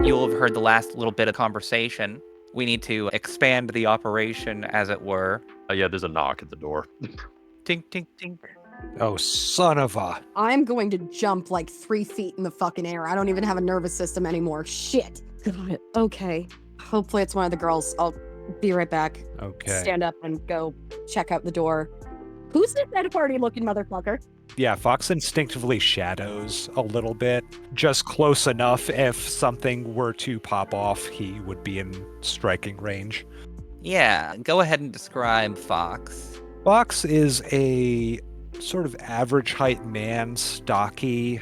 You'll have heard the last little bit of conversation. We need to expand the operation, as it were. Yeah, there's a knock at the door. Tink, tink, tink. Oh, son of a... I'm going to jump like 3 feet in the fucking air. I don't even have a nervous system anymore. Shit. God. Okay. Hopefully it's one of the girls. I'll be right back. Okay. Stand up and go check out the door. Who's this dead party looking motherfucker? Yeah, Fox instinctively shadows a little bit. Just close enough if something were to pop off, he would be in striking range. Yeah, go ahead and describe Fox. Fox is a sort of average height man, stocky,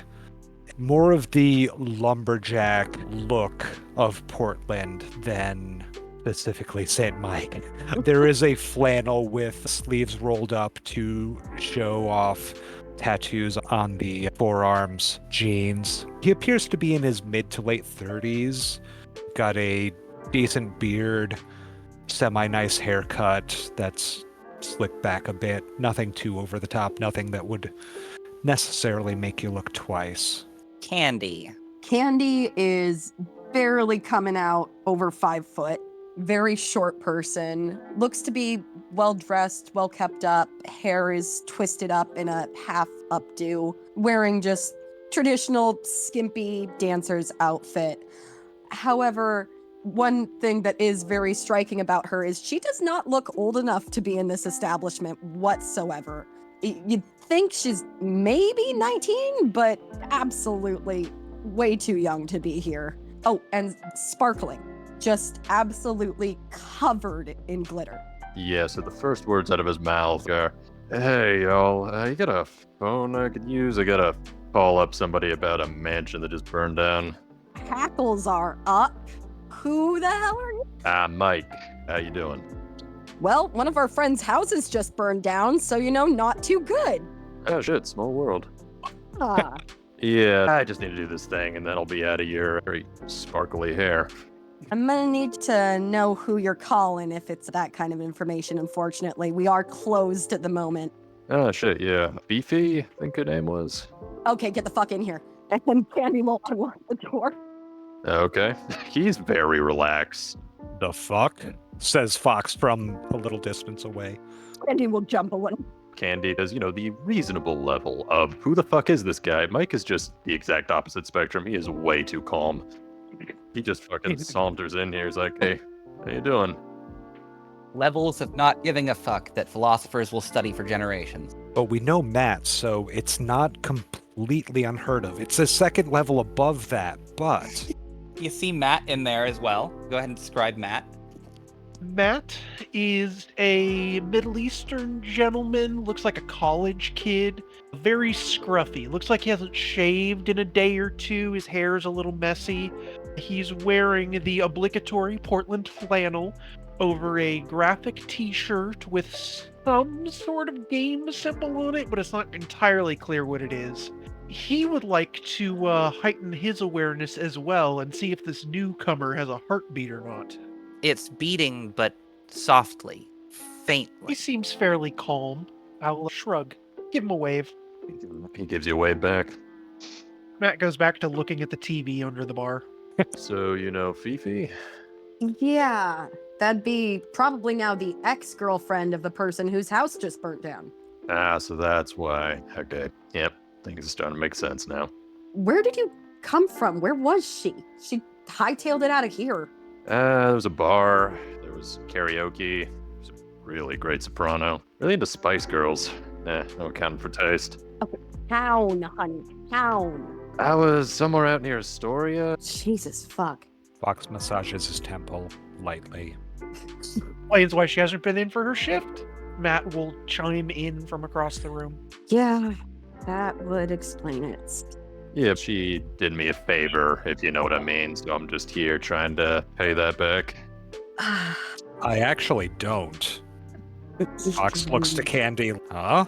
more of the lumberjack look of Portland than specifically St. Mike. There is a flannel with sleeves rolled up to show off tattoos on the forearms, jeans. He appears to be in his mid to late 30s, got a decent beard, semi-nice haircut that's slicked back a bit, nothing too over the top, nothing that would necessarily make you look twice. Candi. Candi is barely coming out over 5 foot. Very short person. Looks to be well dressed, well kept up. Hair is twisted up in a half updo. Wearing just traditional skimpy dancer's outfit. However, one thing that is very striking about her is she does not look old enough to be in this establishment whatsoever. You'd think she's maybe 19, but absolutely way too young to be here. Oh, and sparkling. Just absolutely covered in glitter. Yeah, so the first words out of his mouth are, "Hey, y'all, you got a phone I could use? I gotta call up somebody about a mansion that just burned down." Hackles are up. Who the hell are you? Mike, how you doing? Well, one of our friends' houses just burned down, so not too good. Oh shit, small world. Ah. Yeah, I just need to do this thing and then I'll be out of your very sparkly hair. I'm gonna need to know who you're calling if it's that kind of information, unfortunately. We are closed at the moment. Oh shit, yeah. Fifi, I think her name was. Okay, get the fuck in here. And then Candy will unlock the door. Okay. He's very relaxed. The fuck? Says Fox from a little distance away. Candy will jump a little. Candi does, the reasonable level of who the fuck is this guy? Mike is just the exact opposite spectrum. He is way too calm. He just fucking saunters in here. He's like, "Hey, how you doing?" Levels of not giving a fuck that philosophers will study for generations. But we know Matt, so it's not completely unheard of. It's a second level above that, but... You see Matt in there as well. Go ahead and describe Matt. Matt is a Middle Eastern gentleman, looks like a college kid, very scruffy. Looks like he hasn't shaved in a day or two. His hair's a little messy. He's wearing the obligatory Portland flannel over a graphic t-shirt with some sort of game symbol on it, but it's not entirely clear what it is. He would like to heighten his awareness as well and see if this newcomer has a heartbeat or not. It's beating, but softly, faintly. He seems fairly calm. I'll shrug. Give him a wave. He gives you a wave back. Matt goes back to looking at the TV under the bar. So, Fifi? Yeah, that'd be probably now the ex-girlfriend of the person whose house just burnt down. So that's why. Okay. Yep. Things are starting to make sense now. Where did you come from? Where was she? She hightailed it out of here. There was a bar. There was karaoke. There was a really great soprano. Really into Spice Girls. No accounting for taste. Okay, town, honey, town. I was somewhere out near Astoria. Jesus fuck. Fox massages his temple lightly. Explains why she hasn't been in for her shift. Matt will chime in from across the room. Yeah, that would explain it. Yeah, she did me a favor, if you know what I mean. So I'm just here trying to pay that back. I actually don't. Fox looks to Candi. Huh?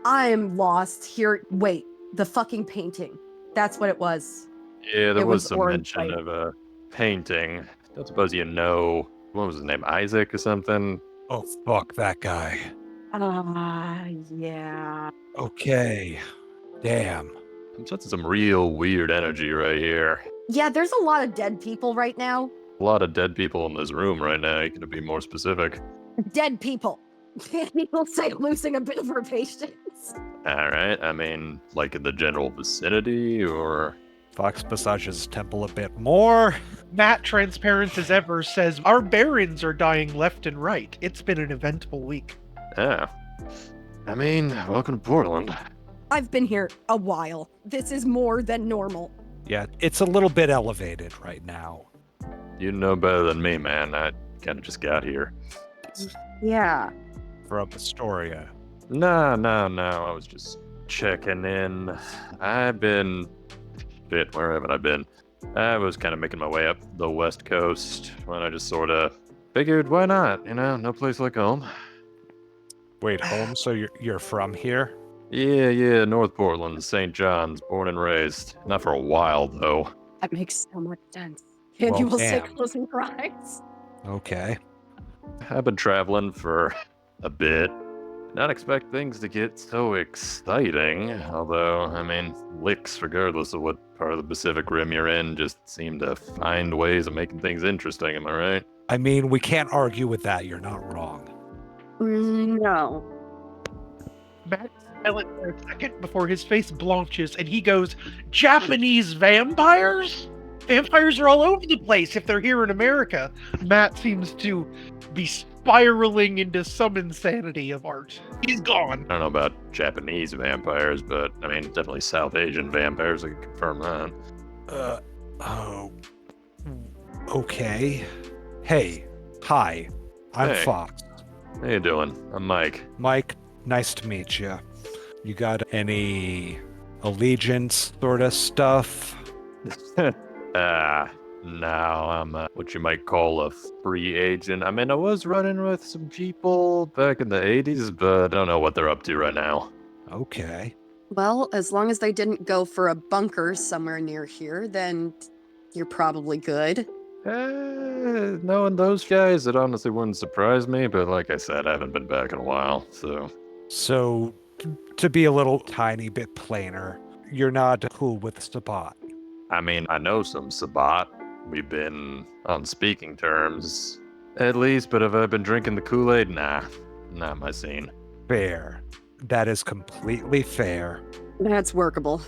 I'm lost here. Wait, the fucking painting. That's what it was. Yeah, there It was was some orange, mention right? of a painting. Don't suppose you know, what was his name, Isaac or something? Oh, fuck that guy. Yeah. Okay. Damn. I'm sensing some real weird energy right here. Yeah, there's a lot of dead people right now. A lot of dead people in this room right now. You can be more specific. Dead people. People say losing a bit of her patience. All right. I mean, like in the general vicinity, or Fox massages his temple a bit more. Matt, transparent as ever, says, our barons are dying left and right. It's been an eventful week. yeah. I mean, welcome to Portland. I've been here a while. This is more than normal. Yeah, it's a little bit elevated right now. You know better than me, man. I kind of just got here. Yeah. From Astoria. No. I was just checking in. Where haven't I been? I was kind of making my way up the West Coast when I just sort of figured, why not? You know, no place like home. Wait, home? So you're from here? Yeah, North Portland, St. John's, born and raised. Not for a while, though. That makes so much sense. Candy Well, will say damn. closing her eyes. Okay. I've been traveling for a bit. Not expect things to get so exciting, although, I mean, licks, regardless of what part of the Pacific Rim you're in, just seem to find ways of making things interesting, am I right? I mean, we can't argue with that. You're not wrong. No. Matt's silent for a second before his face blanches and he goes, Japanese vampires? Vampires are all over the place if they're here in America. Matt seems to be spiraling into some insanity of art. He's gone. I don't know about Japanese vampires, but, I mean, definitely South Asian vampires, I can confirm that. Oh. Okay. Hey. Hi. I'm Hey. Fox. How you doing? I'm Mike. Mike, nice to meet you. You got any allegiance sort of stuff? No, I'm what you might call a free agent. I mean, I was running with some people back in the 80s, but I don't know what they're up to right now. Okay. Well, as long as they didn't go for a bunker somewhere near here, then you're probably good. Knowing those guys, it honestly wouldn't surprise me, but like I said, I haven't been back in a while, so... So, to be a little tiny bit plainer, you're not cool with Sabat. I mean, I know some Sabat. We've been on speaking terms, at least, but have I been drinking the Kool-Aid? Nah, not my scene. Fair. That is completely fair. That's workable.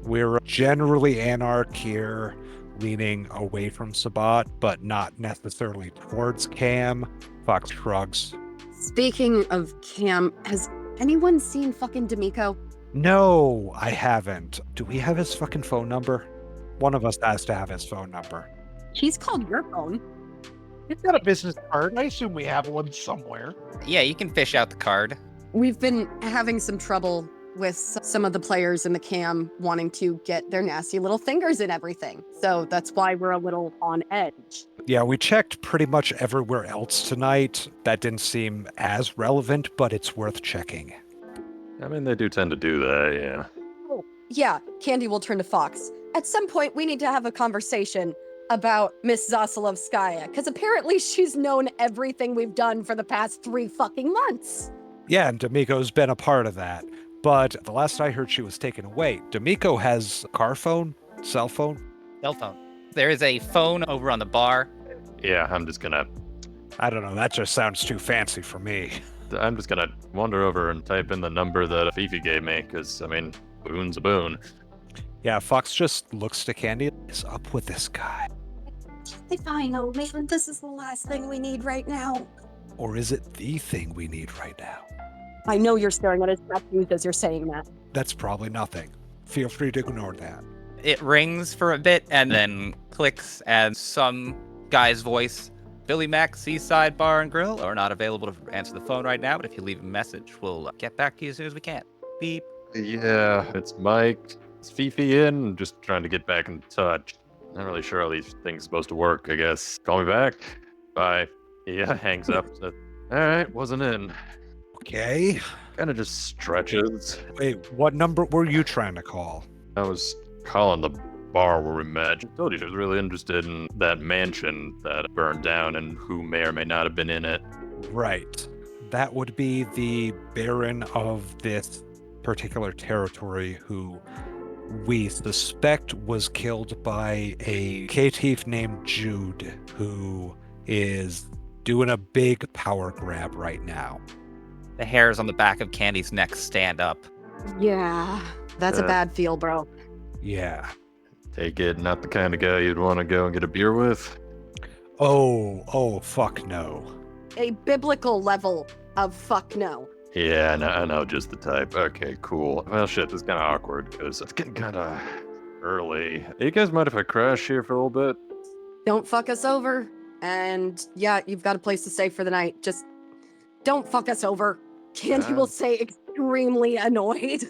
We're generally anarch here, leaning away from Sabat, but not necessarily towards Cam. Fox shrugs. Speaking of Cam, has anyone seen fucking D'Amico? No, I haven't. Do we have his fucking phone number? One of us has to have his phone number. He's called your phone. He's got a business card. I assume we have one somewhere. Yeah, you can fish out the card. We've been having some trouble with some of the players in the cam wanting to get their nasty little fingers in everything. So that's why we're a little on edge. Yeah, we checked pretty much everywhere else tonight. That didn't seem as relevant, but it's worth checking. I mean, they do tend to do that, yeah. Oh, yeah, Candi will turn to Fox. At some point, we need to have a conversation about Miss Zasalovskaya, because apparently she's known everything we've done for the past 3 fucking months. Yeah, and D'Amico's been a part of that. But the last I heard, she was taken away. D'Amico has a car phone, cell phone. Cell phone. There is a phone over on the bar. Yeah, I'm just gonna That just sounds too fancy for me. wander over and type in the number that Fifi gave me, because, I mean, boon's a boon. Yeah, Fox just looks to Candi. What's up with this guy? Fine, oh man, this is the last thing we need right now. Or is it the thing we need right now? I know you're staring at his tattoos as you're saying that. That's probably nothing. Feel free to ignore that. It rings for a bit and then clicks, and some guy's voice, Billy Mack, Seaside Bar and Grill, are not available to answer the phone right now, but if you leave a message, we'll get back to you as soon as we can. Beep. Yeah, it's Mike. Is Fifi in? I'm just trying to get back in touch. Not really sure how these things are supposed to work, I guess. Call me back. Bye. Yeah, hangs up. Alright, wasn't in. Okay. Kind of just stretches. Wait, what number were you trying to call? I was calling the bar where we met. I told you she was really interested in that mansion that burned down and who may or may not have been in it. Right. That would be the Baron of this particular territory who we suspect was killed by a caitiff named Jude, who is doing a big power grab right now. The hairs on the back of Candy's neck stand up. Yeah, that's a bad feel, bro. Yeah. Take it, not the kind of guy you'd want to go and get a beer with. Oh, fuck no. A biblical level of fuck no. Yeah, I know, just the type. Okay, cool. Well, shit, this is kind of awkward because it's getting kind of early. You guys mind if I crash here for a little bit? Don't fuck us over. And yeah, you've got a place to stay for the night. Just don't fuck us over. Candy will say extremely annoyed.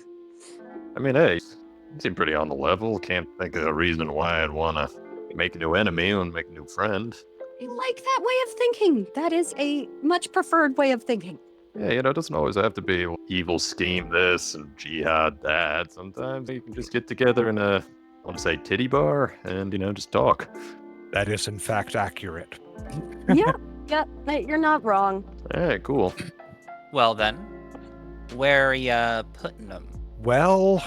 I mean, hey, you seem pretty on the level. Can't think of a reason why I'd want to make a new enemy and make a new friend. I like that way of thinking. That is a much preferred way of thinking. Yeah, it doesn't always have to be evil scheme this and jihad that. Sometimes you can just get together in a, I want to say, titty bar and, just talk. That is, in fact, accurate. Yeah, you're not wrong. All right, cool. Well then, where are you putting them? Well,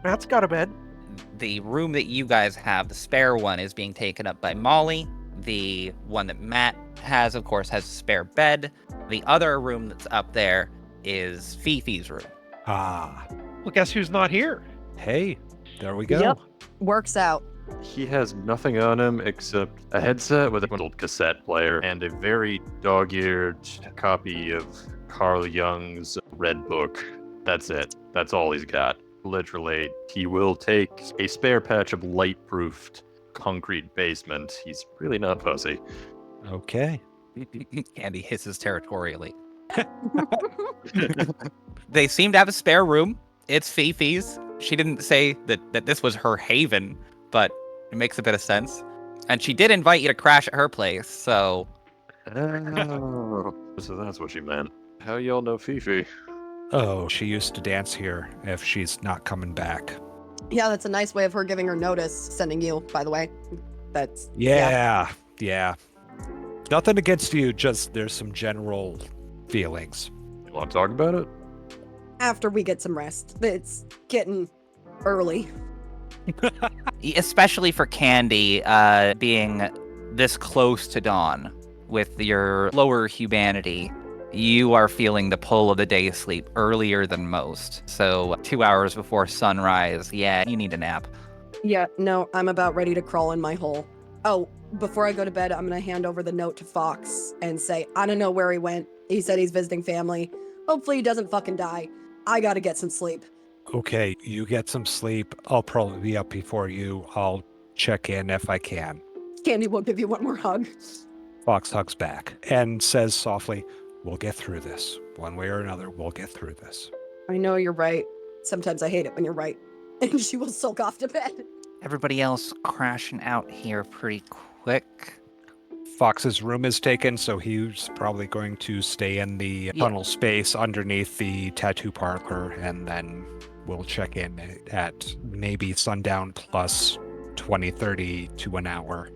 Matt's got a bed. The room that you guys have, the spare one, is being taken up by Molly. The one that Matt has, of course, has a spare bed. The other room that's up there is Fifi's room. Well, guess who's not here? Hey, there we go. Yep. Works out. He has nothing on him except a headset with a little cassette player and a very dog-eared copy of Carl Jung's Red Book. That's it. That's all he's got. Literally, he will take a spare patch of light-proofed concrete basement. He's really not fussy. Okay. Candy hisses territorially. They seem to have a spare room. It's Fifi's. She didn't say that this was her haven, but it makes a bit of sense. And she did invite you to crash at her place, so... Oh, so that's what she meant. How y'all know Fifi? Oh, she used to dance here if she's not coming back. Yeah, that's a nice way of her giving her notice, sending you, by the way. That's... Yeah. Nothing against you, just there's some general feelings. You want to talk about it? After we get some rest. It's getting early. Especially for Candy, being this close to dawn with your lower humanity, you are feeling the pull of the day sleep earlier than most. So 2 hours before sunrise, yeah, you need a nap. Yeah, no, I'm about ready to crawl in my hole. Oh, before I go to bed, I'm going to hand over the note to Fox and say, I don't know where he went. He said he's visiting family. Hopefully he doesn't fucking die. I got to get some sleep. Okay, you get some sleep. I'll probably be up before you. I'll check in if I can. Candy will give you one more hug. Fox hugs back and says softly, we'll get through this. One way or another, we'll get through this. I know you're right. Sometimes I hate it when you're right. And she will sulk off to bed. Everybody else crashing out here pretty quick. Fox's room is taken, so he's probably going to stay in the tunnel space underneath the tattoo parlor, and then we'll check in at maybe sundown plus 20, 30 to an hour.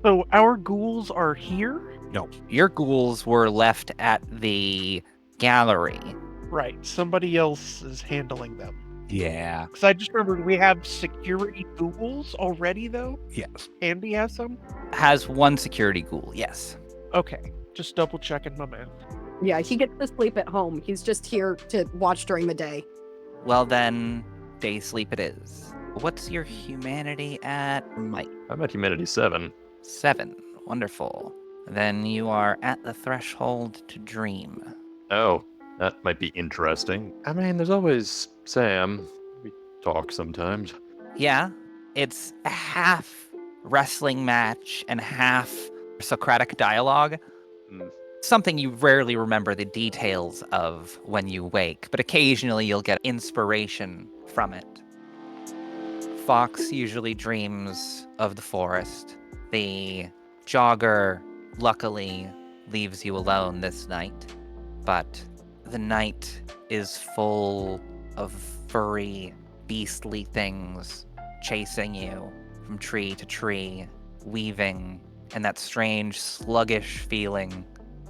So our ghouls are here? No. Your ghouls were left at the gallery. Right. Somebody else is handling them. Yeah. Because I just remembered we have security ghouls already, though. Yes. Andy has some? Has one security ghoul, yes. Okay. Just double checking my math. Yeah, he gets to sleep at home. He's just here to watch during the day. Well then, day sleep it is. What's your humanity at, Mike? I'm at Humanity 7. 7. Wonderful. Then you are at the threshold to dream. Oh, that might be interesting. I mean, there's always Sam. We talk sometimes. Yeah, it's a half wrestling match and half Socratic dialogue. Something you rarely remember the details of when you wake, but occasionally you'll get inspiration from it. Fox usually dreams of the forest. The jogger, luckily, leaves you alone this night, but the night is full of furry, beastly things chasing you from tree to tree, weaving, and that strange, sluggish feeling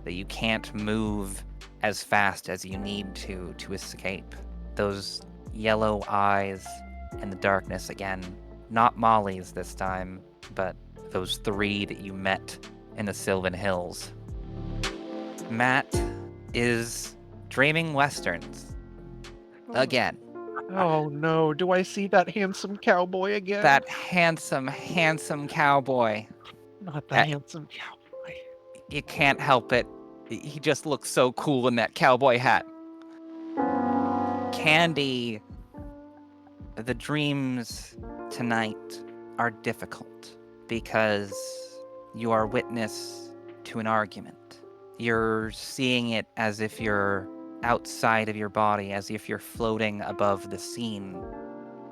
that you can't move as fast as you need to escape. Those yellow eyes in the darkness again. Not Molly's this time, but those 3 that you met in the Sylvan Hills. Matt is dreaming westerns. Again. Oh no, do I see that handsome cowboy again? That handsome cowboy. Not the Uh, handsome cowboy. You can't help it. He just looks so cool in that cowboy hat. Candi, the dreams tonight are difficult because you are witness to an argument. You're seeing it as if you're outside of your body, as if you're floating above the scene.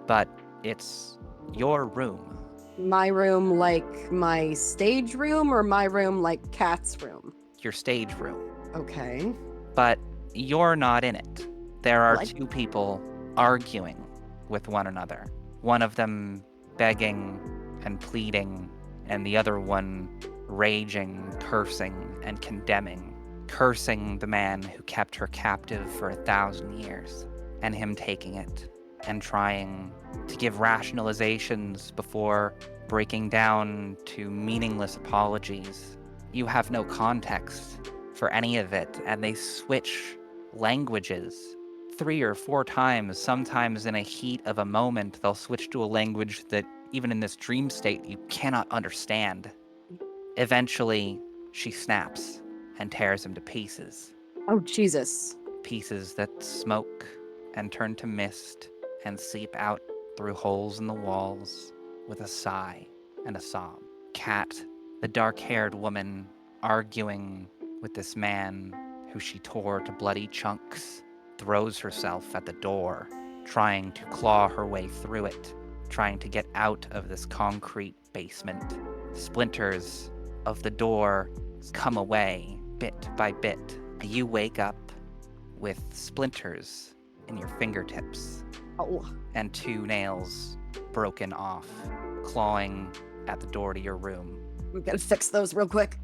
But it's your room. My room like my stage room, or my room like Kat's room? Your stage room. Okay. But you're not in it. There are What? 2 people arguing with one another. One of them begging and pleading, and the other one raging, cursing, and condemning. Cursing the man who kept her captive for 1,000 years, and him taking it, and trying to give rationalizations before breaking down to meaningless apologies. You have no context for any of it, and they switch languages 3 or 4 times. Sometimes in a heat of a moment, they'll switch to a language that even in this dream state, you cannot understand. Eventually, she snaps and tears him to pieces. Oh, Jesus. Pieces that smoke and turn to mist and seep out through holes in the walls with a sigh and a sob. Kat, the dark-haired woman, arguing with this man who she tore to bloody chunks, throws herself at the door, trying to claw her way through it, trying to get out of this concrete basement. Splinters of the door come away bit by bit. You wake up with splinters in your fingertips Oh. and 2 nails broken off, clawing at the door to your room. We gotta fix those real quick.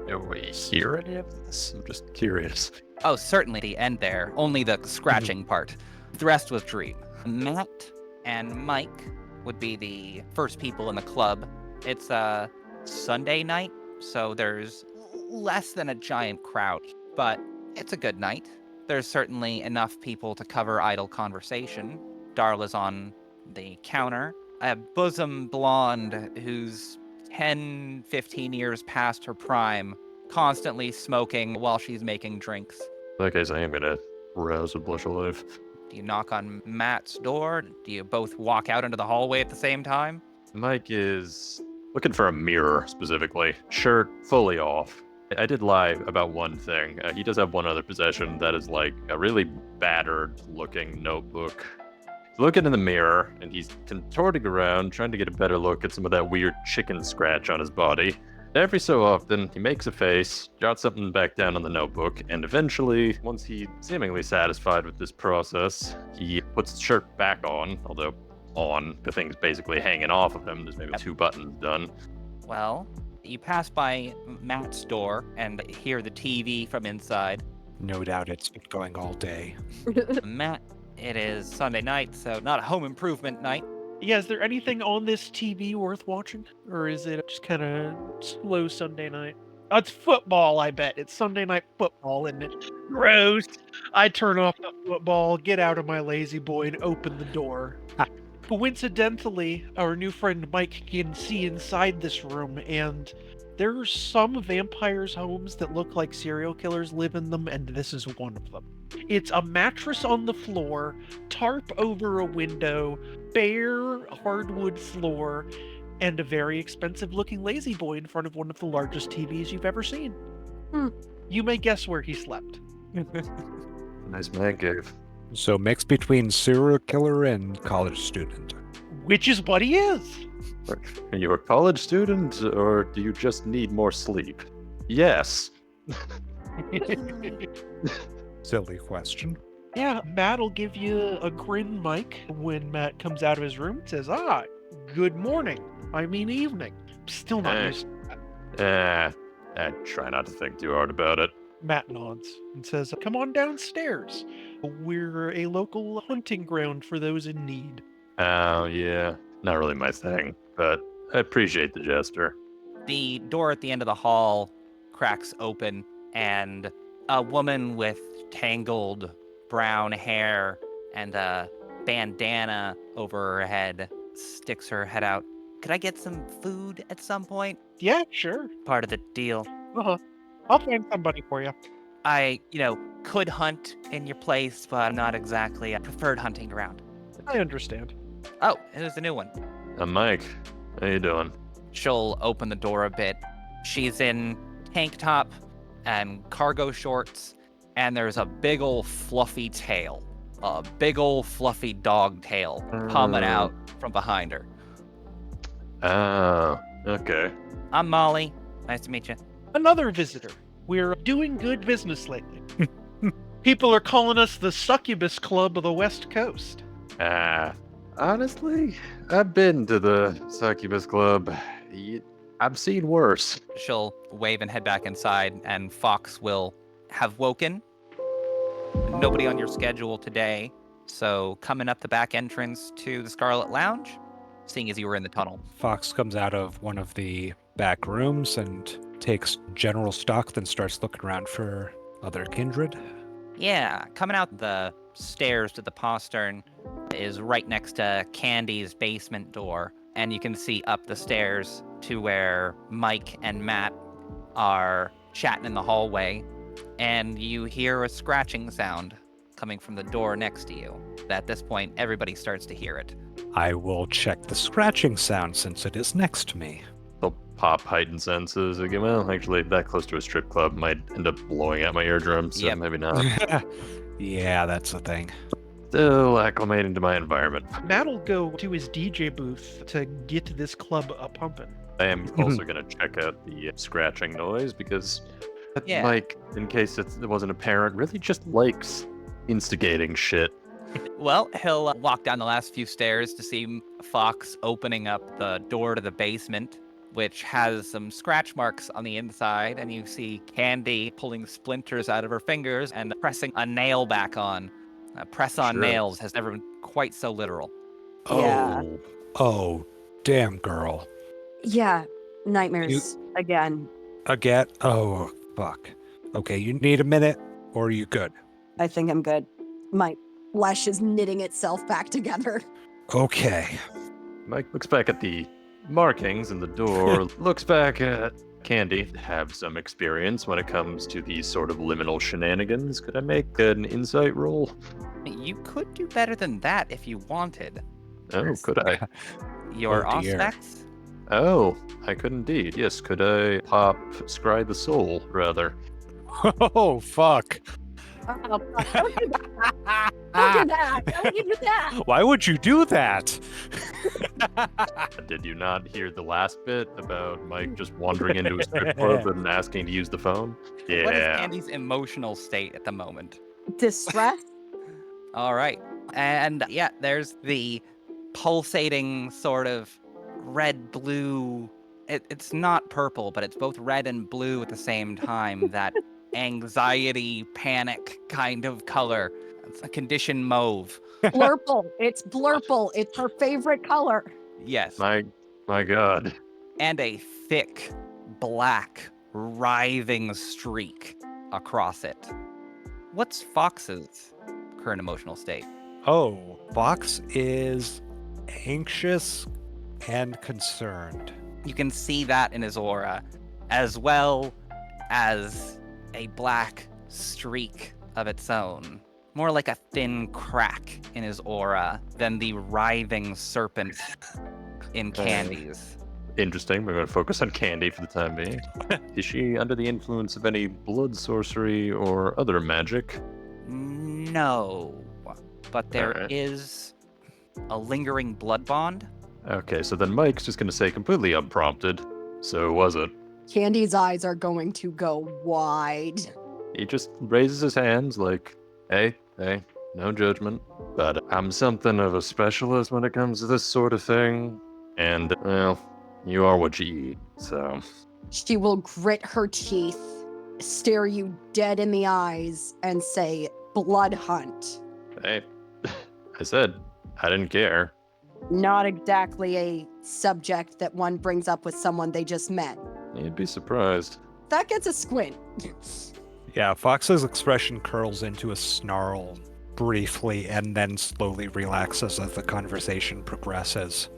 Do we hear any of this? I'm just curious. Oh, certainly the end there, only the scratching part. The rest was dream. Matt and Mike would be the first people in the club. It's a Sunday night, so there's less than a giant crowd, but it's a good night. There's certainly enough people to cover idle conversation. Darla's on the counter, a bosom blonde who's 10, 15 years past her prime, constantly smoking while she's making drinks. In that case, I am gonna rouse a blush of life. Do you knock on Matt's door? Do you both walk out into the hallway at the same time? Mike is looking for a mirror specifically. Shirt fully off. I did lie about one thing. He does have one other possession that is like a really battered looking notebook. He's looking in the mirror and he's contorting around, trying to get a better look at some of that weird chicken scratch on his body. Every so often, he makes a face, jots something back down on the notebook, and eventually, once he's seemingly satisfied with this process, he puts his shirt back on, although the thing's basically hanging off of him. There's maybe 2 buttons done. Well, you pass by Matt's door and hear the TV from inside. No doubt it's been going all day. Matt, it is Sunday night, so not a home improvement night. Yeah, is there anything on this TV worth watching? Or is it just kind of slow Sunday night? Oh, it's football, I bet. It's Sunday night football, isn't it? Gross. I turn off the football, get out of my lazy boy, and open the door. Coincidentally, our new friend Mike can see inside this room, and there are some vampires' homes that look like serial killers live in them, and this is one of them. It's a mattress on the floor, tarp over a window, bare hardwood floor, and a very expensive-looking lazy boy in front of one of the largest TVs you've ever seen. You may guess where he slept. Nice man cave. So mix between serial killer and college student. Which is what he is. Are you a college student, or do you just need more sleep? Yes. Silly question. Yeah, Matt will give you a grin, Mike, when Matt comes out of his room and says, good morning. I mean evening. Still not Hey. used to that. I try not to think too hard about it. Matt nods and says, come on downstairs. We're a local hunting ground for those in need. Oh, yeah. Not really my thing, but I appreciate the gesture. The door at the end of the hall cracks open, and a woman with tangled brown hair and a bandana over her head sticks her head out. Could I get some food at some point? Yeah, sure. Part of the deal. Uh-huh. I'll find somebody for you. I, could hunt in your place, but I'm not exactly a preferred hunting ground. I understand. Oh, here's the new one. I'm Mike. How you doing? She'll open the door a bit. She's in tank top and cargo shorts, and there's a big ol' fluffy tail. A big ol' fluffy dog tail coming out from behind her. Oh, okay. I'm Molly. Nice to meet you. Another visitor. We're doing good business lately. People are calling us the Succubus Club of the West Coast. Honestly, I've been to the Succubus Club. I've seen worse. She'll wave and head back inside, and Fox will have woken. Nobody on your schedule today, so coming up the back entrance to the Scarlet Lounge, seeing as you were in the tunnel. Fox comes out of one of the back rooms and takes general stock, then starts looking around for other kindred. Yeah, coming out the stairs to the postern is right next to Candy's basement door, and you can see up the stairs to where Mike and Matt are chatting in the hallway, and you hear a scratching sound coming from the door next to you. At this point, everybody starts to hear it. I will check the scratching sound since it is next to me. They'll pop heightened senses again. Well, actually, that close to a strip club might end up blowing out my eardrums, so Yep. maybe not. Yeah, that's the thing. Still acclimating to my environment. Matt will go to his DJ booth to get this club a pumping. I am also going to check out the scratching noise because Yeah. Mike, in case it wasn't apparent, really just likes instigating shit. Well, he'll walk down the last few stairs to see Fox opening up the door to the basement, which has some scratch marks on the inside, and you see Candy pulling splinters out of her fingers and pressing a nail back on. Press on Sure. nails has never been quite so literal. Yeah. Oh, damn, girl. Yeah, nightmares again. Again? Oh, fuck. Okay, you need a minute, or are you good? I think I'm good. My flesh is knitting itself back together. Okay. Mike looks back at the markings in the door, looks back at Candy. Have some experience when it comes to these sort of liminal shenanigans. Could I make an insight roll? You could do better than that if you wanted. Oh, could I? Your Oh, dear. aspects? Oh, I could indeed. Yes, could I pop Scry the Soul, rather? Oh, fuck. Oh, fuck, don't do that. Don't do that. Don't you do that. Why would you do that? Did you not hear the last bit about Mike just wandering into a strip club and asking to use the phone? Yeah. What is Candy's emotional state at the moment? Distress? All right. And yeah, there's the pulsating sort of red-blue. It's not purple, but it's both red and blue at the same time. That anxiety, panic kind of color. It's a condition mauve. Blurple. It's blurple. It's her favorite color. Yes. My God. And a thick, black, writhing streak across it. What's Fox's current emotional state? Oh, Fox is anxious and concerned. You can see that in his aura, as well as a black streak of its own. More like a thin crack in his aura than the writhing serpent in Candy's. Interesting. We're going to focus on Candy for the time being. Is she under the influence of any blood sorcery or other magic? No, but there is Alright. a lingering blood bond. Okay, so then Mike's just going to say completely unprompted. So was it? Candy's eyes are going to go wide. He just raises his hands like, hey, no judgment. But I'm something of a specialist when it comes to this sort of thing. And, well, you are what you eat, so. She will grit her teeth, stare you dead in the eyes, and say, blood hunt. Hey, I said, I didn't care. Not exactly a subject that one brings up with someone they just met. You'd be surprised. That gets a squint. Yeah, Fox's expression curls into a snarl briefly and then slowly relaxes as the conversation progresses.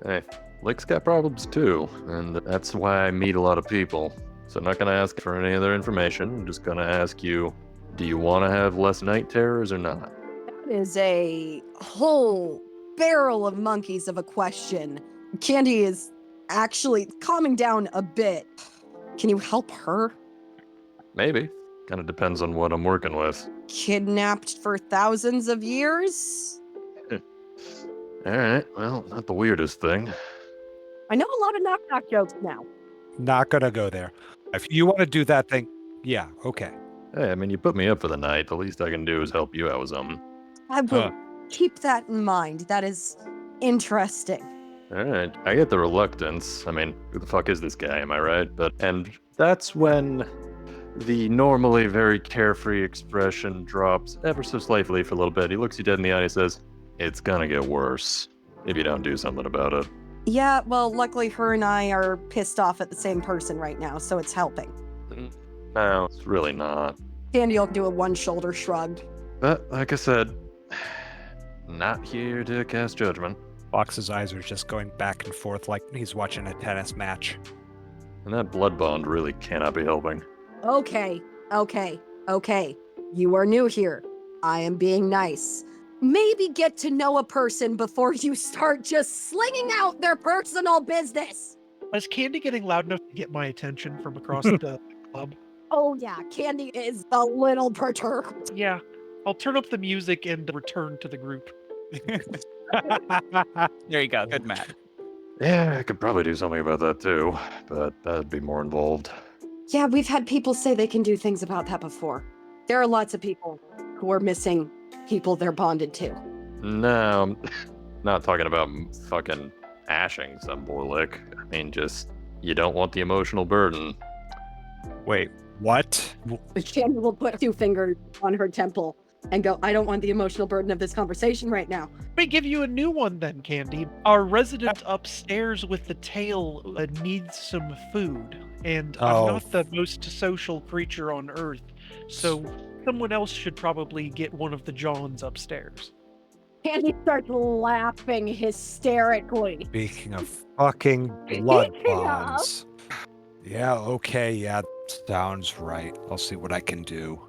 Hey, Lick's got problems too, and that's why I meet a lot of people. So I'm not gonna ask for any other information. I'm just gonna ask you, do you want to have less night terrors or not? That is a whole barrel of monkeys of a question. Candi is actually calming down a bit. Can you help her? Maybe. Kind of depends on what I'm working with. Kidnapped for thousands of years? Alright, well, not the weirdest thing. I know a lot of knock-knock jokes now. Not gonna go there. If you want to do that thing, yeah, okay. Hey, I mean, you put me up for the night. The least I can do is help you out with something. I will keep that in mind. That is interesting. Alright, I get the reluctance. I mean, who the fuck is this guy, am I right? And that's when the normally very carefree expression drops ever so slightly for a little bit. He looks you dead in the eye and he says, "It's gonna get worse if you don't do something about it." Yeah, well, luckily her and I are pissed off at the same person right now, so it's helping. No, it's really not. Candi will do a one-shoulder shrug. But, like I said, not here to cast judgment. Fox's eyes are just going back and forth like he's watching a tennis match. And that blood bond really cannot be helping. Okay. You are new here. I am being nice. Maybe get to know a person before you start just slinging out their personal business. Is Candi getting loud enough to get my attention from across the club? Oh yeah, Candi is a little perturbed. Yeah. I'll turn up the music and return to the group. There you go. Good, Matt. Yeah, I could probably do something about that too, but that'd be more involved. Yeah, we've had people say they can do things about that before. There are lots of people who are missing people they're bonded to. No, I'm not talking about fucking ashing some poor lick. I mean, just, you don't want the emotional burden. Wait, what? Candi will put 2 fingers on her temple and go, I don't want the emotional burden of this conversation right now. Let me give you a new one then, Candi. Our resident upstairs with the tail needs some food, and I'm not the most social creature on Earth, so someone else should probably get one of the Johns upstairs. Candi starts laughing hysterically. Speaking of fucking blood Speaking of- bonds. Yeah, okay, yeah, sounds right. I'll see what I can do.